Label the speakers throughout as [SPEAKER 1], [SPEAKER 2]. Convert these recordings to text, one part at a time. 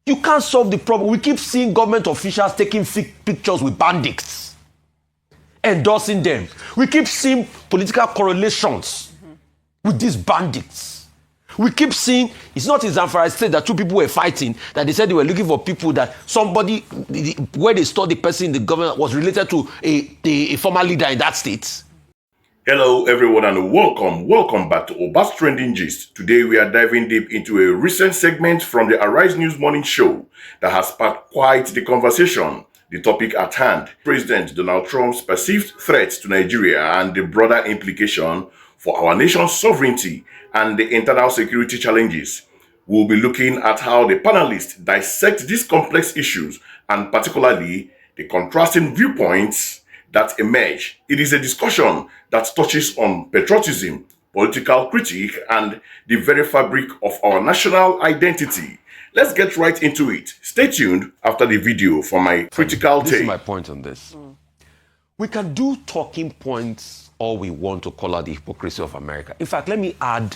[SPEAKER 1] You can't solve the problem. We keep seeing government officials taking pictures with bandits, endorsing them. We keep seeing political correlations with these bandits. We keep seeing, it's not in Zamfara State that two people were fighting, that they said they were looking for people that somebody, where they saw the person in the government was related to a former leader in that state.
[SPEAKER 2] Hello everyone and welcome back to Ayo'S Trending Gist. Today we are diving deep into a recent segment from the Arise News Morning Show that has sparked quite the conversation. The topic at hand, President Donald Trump's perceived threat to Nigeria and the broader implication for our nation's sovereignty and the internal security challenges. We'll be looking at how the panelists dissect these complex issues and particularly the contrasting viewpoints that emerge. It is a discussion that touches on patriotism, political critique, and the very fabric of our national identity. Let's get right into it. Stay tuned after the video for my critical take.
[SPEAKER 1] This is my point on this. We can do talking points all we want to call out the hypocrisy of America. In fact, let me add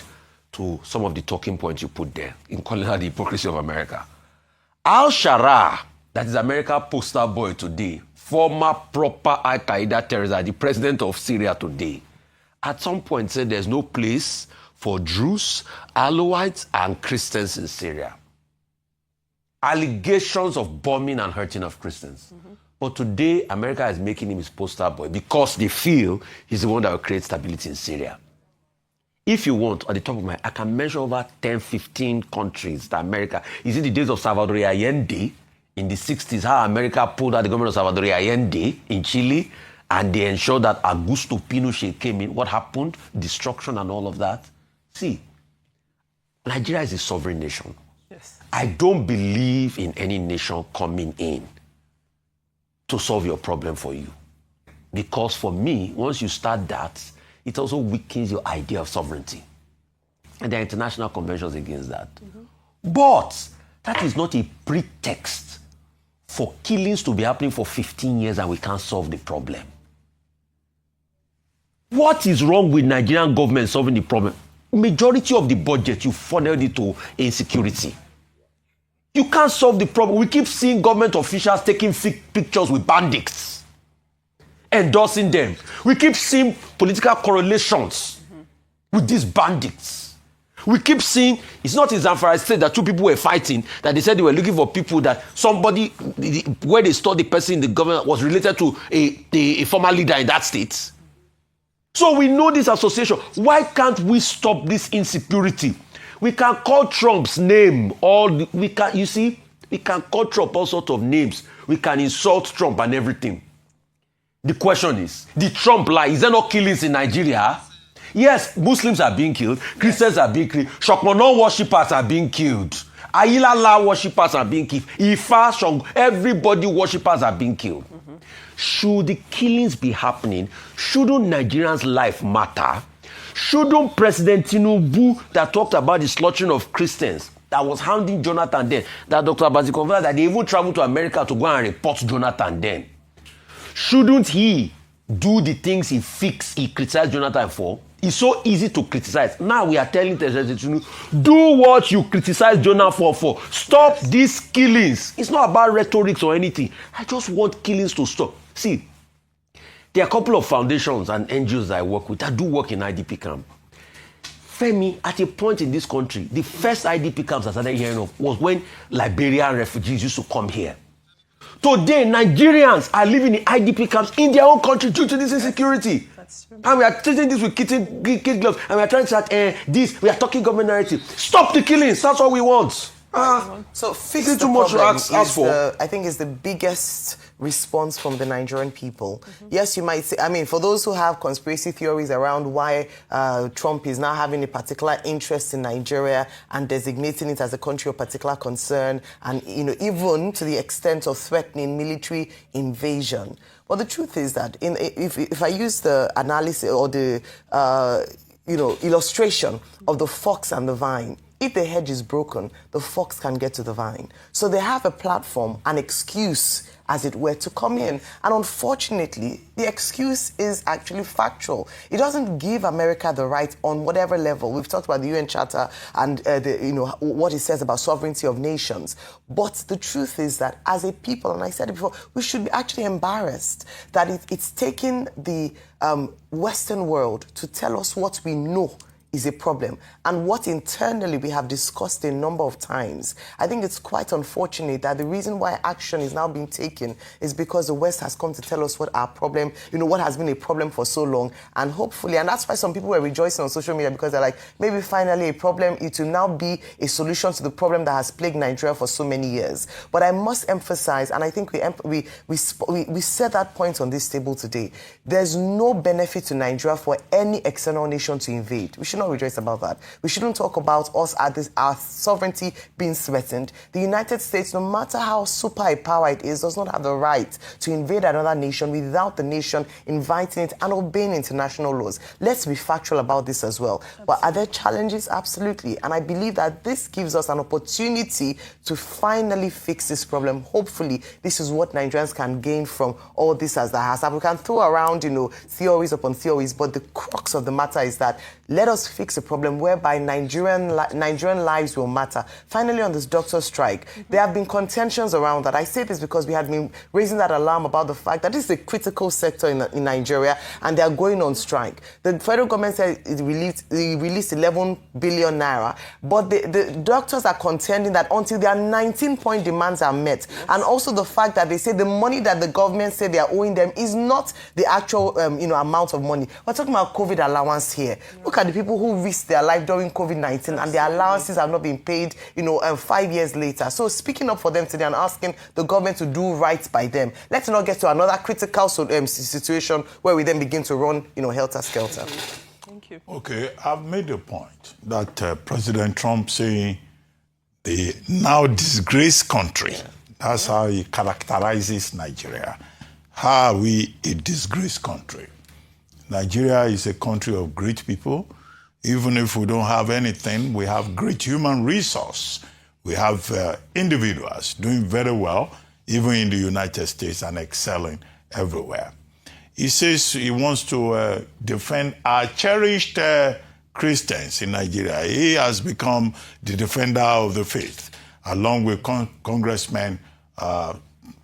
[SPEAKER 1] to some of the talking points you put there in calling out the hypocrisy of America. Al-Shara, that is America's poster boy today, former proper Al-Qaeda terrorist, the president of Syria today, at some point said there's no place for Druze, Alawites, and Christians in Syria. Allegations of bombing and hurting of Christians. But today, America is making him his poster boy because they feel he's the one that will create stability in Syria. If you want, on the top of my head, I can mention over 10, 15 countries that America, is in the days of Salvador Allende, in the 60s, how America pulled out the government of Salvador Allende in Chile, and they ensured that Augusto Pinochet came in. What happened? Destruction and all of that. See, Nigeria is a sovereign nation.
[SPEAKER 3] Yes.
[SPEAKER 1] I don't believe in any nation coming in to solve your problem for you. Because for me, once you start that, it also weakens your idea of sovereignty. And there are international conventions against that. But that is not a pretext for killings to be happening for 15 years and we can't solve the problem. What is wrong with Nigerian government solving the problem? Majority of the budget, you funneled it to insecurity. You can't solve the problem. We keep seeing government officials taking pictures with bandits, endorsing them. We keep seeing political correlations with these bandits. We keep seeing, it's not in Zamfara State that two people were fighting, that they said they were looking for people that somebody, where they saw the person in the government was related to a former leader in that state. So we know this association. Why can't we stop this insecurity? We can call Trump's name we can call Trump all sorts of names. We can insult Trump and everything. The question is, the Trump lie, is there no killings in Nigeria? Yes, Muslims are being killed, Christians are being killed, Shokmonon worshippers are being killed, Ayilala worshippers are being killed, Ifa, Shong, everybody worshippers are being killed. Should the killings be happening? Shouldn't Nigerians' life matter? Shouldn't President Tinubu, that talked about the slaughtering of Christians, that was hounding Jonathan then, that Dr. Abati confirmed that they even traveled to America to go and report Jonathan then, shouldn't he do the things he criticized Jonathan for? It's so easy to criticize. Now we are telling President Tinubu, do what you criticize Jonathan for. Stop these killings. It's not about rhetoric or anything. I just want killings to stop. See, there are a couple of foundations and NGOs that I work with that do work in IDP camp. Femi, at a point in this country, the first IDP camps I started hearing of was when Liberian refugees used to come here. Today, Nigerians are living in IDP camps in their own country due to this insecurity.
[SPEAKER 3] That's true.
[SPEAKER 1] And we are treating this with kid gloves, and we are trying to say, we are talking government narrative. Stop the killings, that's all we want.
[SPEAKER 3] So fix
[SPEAKER 1] Is it
[SPEAKER 3] the
[SPEAKER 1] too much to
[SPEAKER 3] problem
[SPEAKER 1] ask for?
[SPEAKER 3] I think is the biggest response from the Nigerian people. Yes, you might say, I mean, for those who have conspiracy theories around why Trump is now having a particular interest in Nigeria and designating it as a country of particular concern, and even to the extent of threatening military invasion. Well, the truth is that if I use the analysis or the illustration of the fox and the vine, if the hedge is broken, the fox can get to the vine. So they have a platform, an excuse, as it were, to come in. And unfortunately, the excuse is actually factual. It doesn't give America the right on whatever level. We've talked about the UN Charter and what it says about sovereignty of nations. But the truth is that as a people, and I said it before, we should be actually embarrassed that it's taken the Western world to tell us what we know is a problem, and what internally we have discussed a number of times. I think it's quite unfortunate that the reason why action is now being taken is because the West has come to tell us what our problem, what has been a problem for so long, and hopefully, and that's why some people were rejoicing on social media, because they're like, maybe finally a problem, it will now be a solution to the problem that has plagued Nigeria for so many years. But I must emphasize, and I think we set that point on this table today, there's no benefit to Nigeria for any external nation to invade. We should not rejoice about that. We shouldn't talk about us our sovereignty being threatened. The United States, no matter how super a power it is, does not have the right to invade another nation without the nation inviting it and obeying international laws. Let's be factual about this as well. Absolutely. But are there challenges? Absolutely. And I believe that this gives us an opportunity to finally fix this problem. Hopefully, this is what Nigerians can gain from all this as that has happened. We can throw around, theories upon theories, but the crux of the matter is that let us fix a problem whereby Nigerian lives will matter. Finally, on this doctor strike, there have been contentions around that. I say this because we had been raising that alarm about the fact that this is a critical sector in Nigeria, and they are going on strike. The federal government said it released 11 billion naira, but the doctors are contending that until their 19-point demands are met, and also the fact that they say the money that the government said they are owing them is not the actual amount of money. We're talking about COVID allowance here. Look at the people who risked their life during COVID-19 and their allowances have not been paid, 5 years later. So speaking up for them today and asking the government to do right by them. Let's not get to another critical situation where we then begin to run, helter-skelter.
[SPEAKER 4] Thank you.
[SPEAKER 5] Okay, I've made a point that President Trump saying the now disgraced country, that's how he characterizes Nigeria. How are we a disgraced country? Nigeria is a country of great people. Even if we don't have anything, we have great human resource. We have individuals doing very well, even in the United States, and excelling everywhere. He says he wants to defend our cherished Christians in Nigeria. He has become the defender of the faith, along with Congressman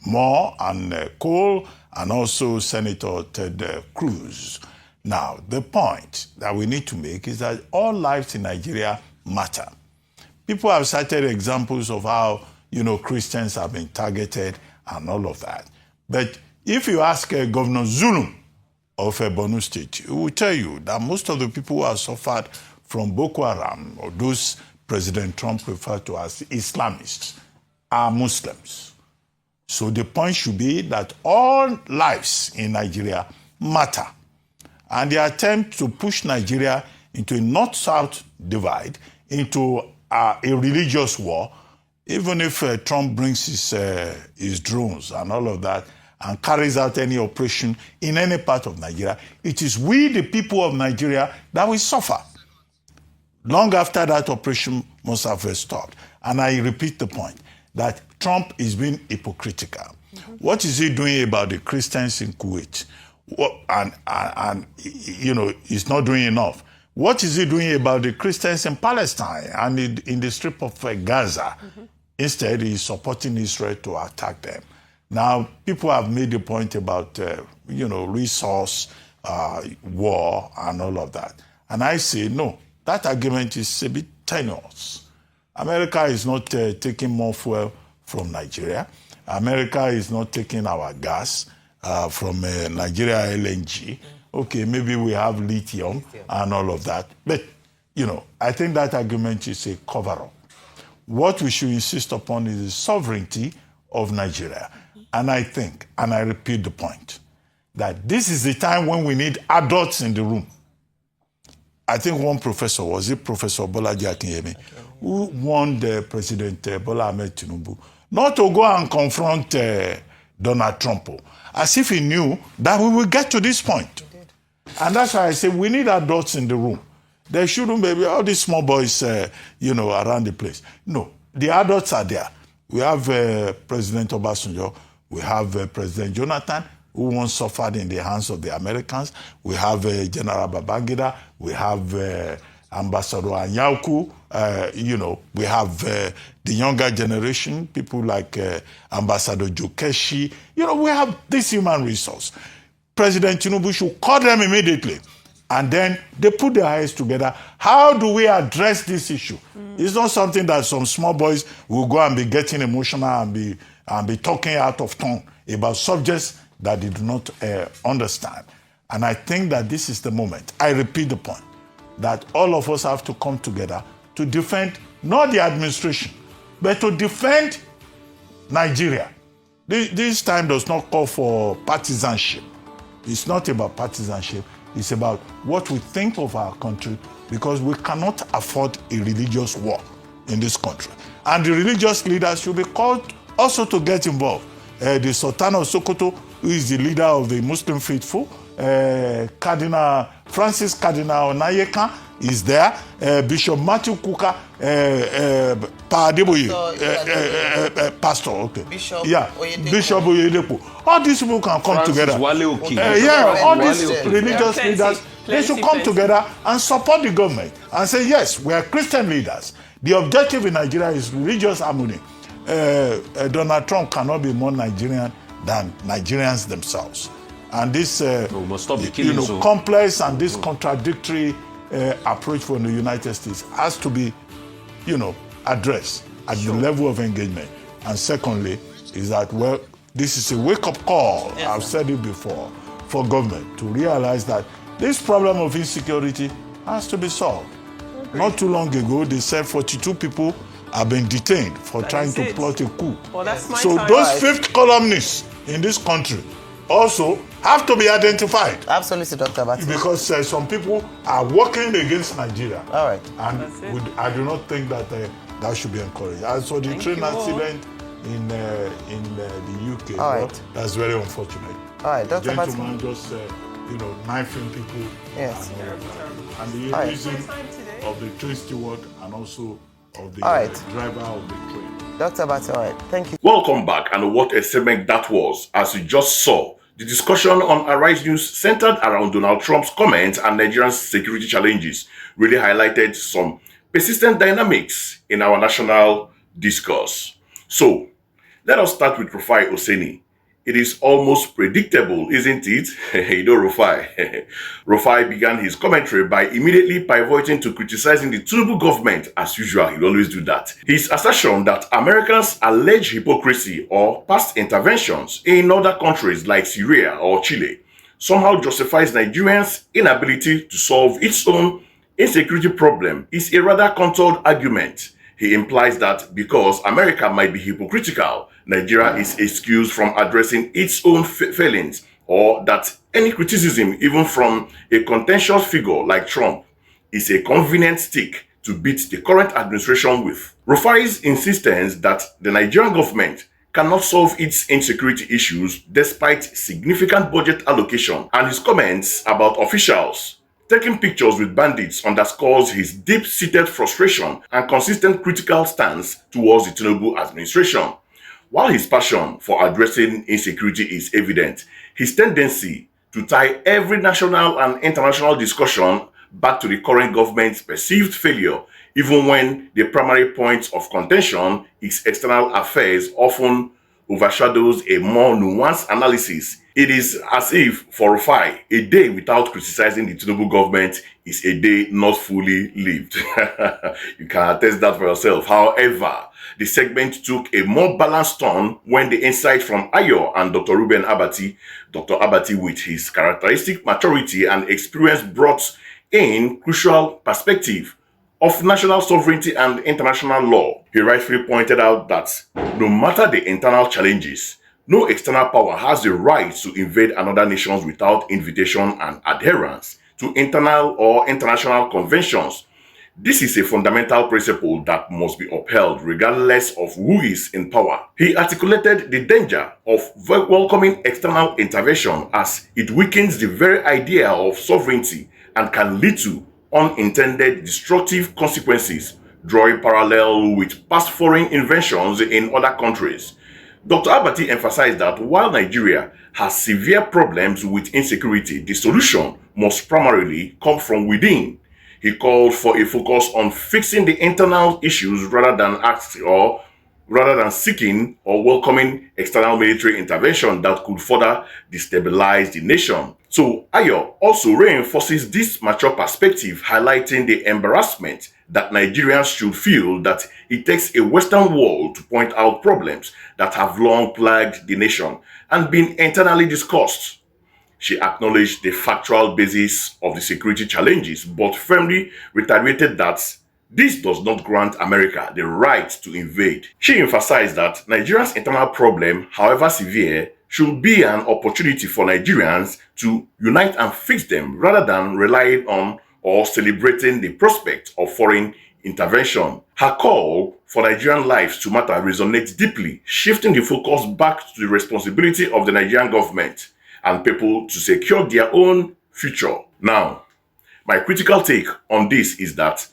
[SPEAKER 5] Moore and Cole, and also Senator Ted Cruz. Now, the point that we need to make is that all lives in Nigeria matter. People have cited examples of how, Christians have been targeted and all of that. But if you ask Governor Zulum of Borno State, he will tell you that most of the people who have suffered from Boko Haram, or those President Trump referred to as Islamists, are Muslims. So the point should be that all lives in Nigeria matter. And the attempt to push Nigeria into a north-south divide, into a religious war, even if Trump brings his drones and all of that and carries out any operation in any part of Nigeria, it is we, the people of Nigeria, that will suffer. Long after that operation must have stopped. And I repeat the point that Trump is being hypocritical. What is he doing about the Christians in Kuwait? And he's not doing enough. What is he doing about the Christians in Palestine and in the strip of Gaza? Instead, he's supporting Israel to attack them. Now, people have made the point about, resource, war, and all of that. And I say, no, that argument is a bit tenuous. America is not taking more fuel from Nigeria. America is not taking our gas from Nigeria LNG. Okay, maybe we have lithium and all of that. But, I think that argument is a cover-up. What we should insist upon is the sovereignty of Nigeria. And I think, and I repeat the point, that this is the time when we need adults in the room. I think one professor, was it Professor Bolaji Akinyemi, who warned President Bola Ahmed Tinubu not to go and confront Donald Trump, as if he knew that we will get to this point. And that's why I say we need adults in the room. There shouldn't be all these small boys, around the place. No, the adults are there. We have President Obasanjo. We have President Jonathan, who once suffered in the hands of the Americans. We have General Babangida. We have Ambassador Anyauku. We have the younger generation, people like Ambassador Jokeshi. We have this human resource. President Tinubu should call them immediately. And then they put their heads together. How do we address this issue? It's not something that some small boys will go and be getting emotional and be talking out of tone about subjects that they do not understand. And I think that this is the moment. I repeat the point that all of us have to come together to defend not the administration, but to defend Nigeria. This time does not call for partisanship. It's not about partisanship. It's about what we think of our country, because we cannot afford a religious war in this country. And the religious leaders should be called also to get involved. The Sultan of Sokoto, who is the leader of the Muslim faithful, Cardinal Francis Cardinal Nayeka is there, Bishop Matthew Kuka, Pastor, okay. Bishop Oyedepo. All these people can come
[SPEAKER 1] Francis
[SPEAKER 5] together. All these religious leaders, they should come together and support the government and say, yes, we are Christian leaders. The objective in Nigeria is religious harmony. Donald Trump cannot be more Nigerian than Nigerians themselves. And this complex and this contradictory approach from the United States has to be, addressed at the level of engagement. And secondly, is that, this is a wake-up call, I've said it before, for government to realize that this problem of insecurity has to be solved. Not too long ago, they said 42 people have been detained for trying to plot a coup. So those fifth columnists in this country also have to be identified.
[SPEAKER 3] Absolutely, Dr. Abati.
[SPEAKER 5] Because some people are working against Nigeria.
[SPEAKER 3] All right.
[SPEAKER 5] And I do not think that that should be encouraged. As for the train accident in the UK, that's very unfortunate.
[SPEAKER 3] All right, Dr.
[SPEAKER 5] The gentleman just, knifing people.
[SPEAKER 3] Yes.
[SPEAKER 5] And the reason of the train steward and also of the driver of the train.
[SPEAKER 3] Dr. Abati, all right. Thank you.
[SPEAKER 2] Welcome back, and what a segment that was. As you just saw, the discussion on Arise News centered around Donald Trump's comments and Nigeria's security challenges really highlighted some persistent dynamics in our national discourse. So, let us start with Rufai Oseni. It is almost predictable, isn't it? Rufai. Rufai began his commentary by immediately pivoting to criticizing the Tinubu government. As usual, he'll always do that. His assertion that Americans' alleged hypocrisy or past interventions in other countries like Syria or Chile somehow justifies Nigerians' inability to solve its own insecurity problem is a rather contoured argument. He implies that because America might be hypocritical, Nigeria is excused from addressing its own failings, or that any criticism, even from a contentious figure like Trump, is a convenient stick to beat the current administration with. Rufai's insistence that the Nigerian government cannot solve its insecurity issues despite significant budget allocation, and his comments about officials taking pictures with bandits underscores his deep-seated frustration and consistent critical stance towards the Tinubu administration. While his passion for addressing insecurity is evident, his tendency to tie every national and international discussion back to the current government's perceived failure, even when the primary point of contention is external affairs, often overshadows a more nuanced analysis. It is as if, for Rufai, a day without criticizing the Tinubu government is a day not fully lived. You can attest that for yourself. However, the segment took a more balanced turn when the insight from Ayo and Dr. Ruben Abati, Dr. Abati with his characteristic maturity and experience brought in crucial perspective of national sovereignty and international law. He rightfully pointed out that no matter the internal challenges, no external power has the right to invade another nation without invitation and adherence to internal or international conventions. This is a fundamental principle that must be upheld regardless of who is in power. He articulated the danger of welcoming external intervention as it weakens the very idea of sovereignty and can lead to unintended destructive consequences, drawing parallel with past foreign inventions in other countries. Dr. Abati emphasized that while Nigeria has severe problems with insecurity, the solution must primarily come from within. He called for a focus on fixing the internal issues rather than seeking or welcoming external military intervention that could further destabilize the nation. So Ayo also reinforces this mature perspective, highlighting the embarrassment that Nigerians should feel that it takes a Western world to point out problems that have long plagued the nation and been internally discussed. She acknowledged the factual basis of the security challenges, but firmly reiterated that this does not grant America the right to invade. She emphasized that Nigeria's internal problem, however severe, should be an opportunity for Nigerians to unite and fix them rather than relying on or celebrating the prospect of foreign intervention. Her call for Nigerian lives to matter resonates deeply, shifting the focus back to the responsibility of the Nigerian government and people to secure their own future. Now, my critical take on this is that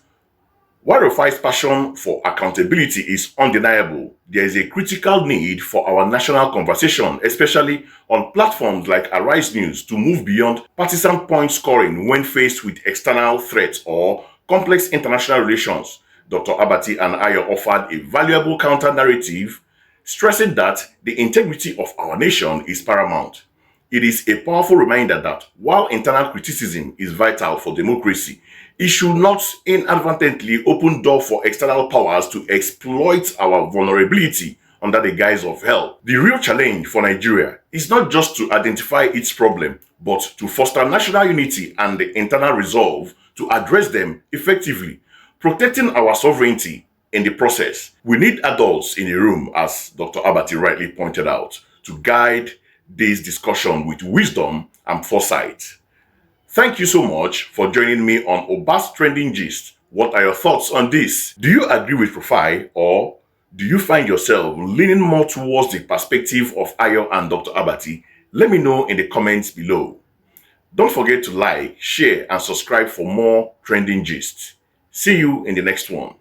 [SPEAKER 2] while Rufai's passion for accountability is undeniable, there is a critical need for our national conversation, especially on platforms like Arise News, to move beyond partisan point scoring when faced with external threats or complex international relations. Dr. Abati and Ayo offered a valuable counter-narrative, stressing that the integrity of our nation is paramount. It is a powerful reminder that while internal criticism is vital for democracy, it should not inadvertently open door for external powers to exploit our vulnerability under the guise of help. The real challenge for Nigeria is not just to identify its problem, but to foster national unity and the internal resolve to address them effectively, protecting our sovereignty in the process. We need adults in the room, as Dr. Abati rightly pointed out, to guide this discussion with wisdom and foresight. Thank you so much for joining me on Oba's Trending Gist. What are your thoughts on this? Do you agree with Rufai, or do you find yourself leaning more towards the perspective of Ayo and Dr. Abati? Let me know in the comments below. Don't forget to like, share, and subscribe for more Trending Gist. See you in the next one.